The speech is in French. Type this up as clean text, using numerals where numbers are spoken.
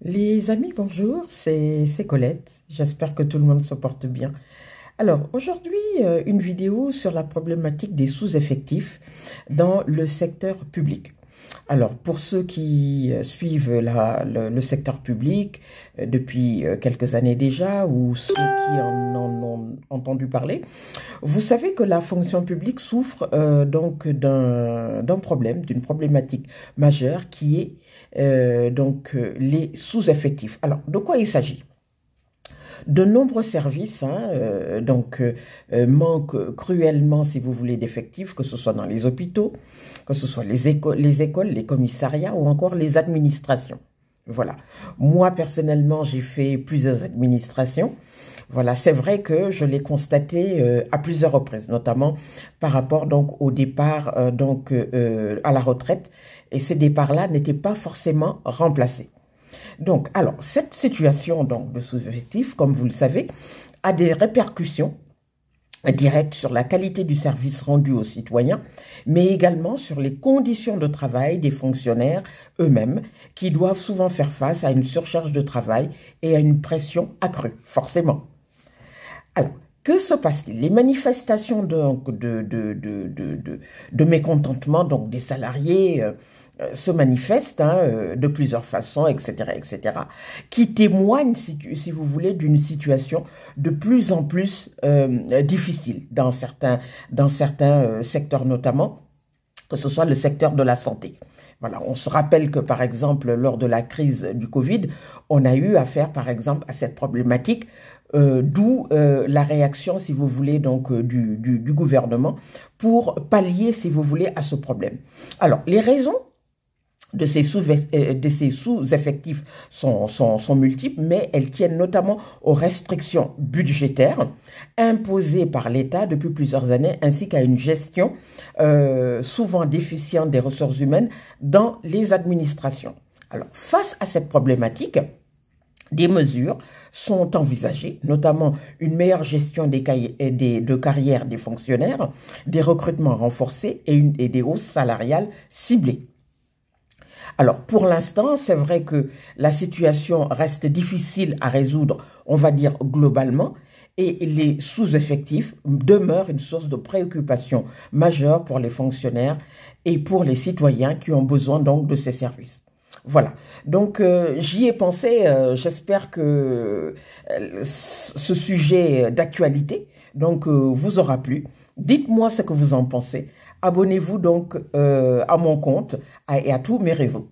Les amis, bonjour, c'est Colette. J'espère que tout le monde se porte bien. Alors, aujourd'hui, une vidéo sur la problématique des sous-effectifs dans le secteur public. Alors, pour ceux qui suivent le secteur public depuis quelques années déjà, ou ceux qui en ont entendu parler, vous savez que la fonction publique souffre donc d'un problème, d'une problématique majeure qui est les sous-effectifs. Alors, de quoi il s'agit? De nombreux services manquent cruellement, si vous voulez, d'effectifs, que ce soit dans les hôpitaux, que ce soit les écoles, les commissariats ou encore les administrations. Voilà. Moi, personnellement, j'ai fait plusieurs administrations. Voilà, c'est vrai que je l'ai constaté à plusieurs reprises, notamment par rapport donc au départ à la retraite. Et ces départs-là n'étaient pas forcément remplacés. Donc, alors, cette situation donc, de sous-effectif, comme vous le savez, a des répercussions directes sur la qualité du service rendu aux citoyens, mais également sur les conditions de travail des fonctionnaires eux-mêmes, qui doivent souvent faire face à une surcharge de travail et à une pression accrue, forcément. Alors, que se passe-t-il? Les manifestations de mécontentement donc, des salariés se manifestent de plusieurs façons, etc., qui témoignent, si vous voulez, d'une situation de plus en plus difficile dans certains secteurs notamment, que ce soit le secteur de la santé. Voilà, on se rappelle que, par exemple, lors de la crise du Covid, on a eu affaire, par exemple, à cette problématique, d'où la réaction, si vous voulez, donc du gouvernement pour pallier, si vous voulez, à ce problème. Alors, les raisons de ces sous-effectifs sont multiples, mais elles tiennent notamment aux restrictions budgétaires imposées par l'État depuis plusieurs années, ainsi qu'à une gestion souvent déficiente des ressources humaines dans les administrations. Alors, face à cette problématique, des mesures sont envisagées, notamment une meilleure gestion de carrière des fonctionnaires, des recrutements renforcés et des hausses salariales ciblées. Alors, pour l'instant, c'est vrai que la situation reste difficile à résoudre, on va dire globalement, et les sous-effectifs demeurent une source de préoccupation majeure pour les fonctionnaires et pour les citoyens qui ont besoin donc de ces services. Voilà, donc j'y ai pensé, j'espère que ce sujet d'actualité vous aura plu. Dites-moi ce que vous en pensez. Abonnez-vous donc à mon compte et à tous mes réseaux.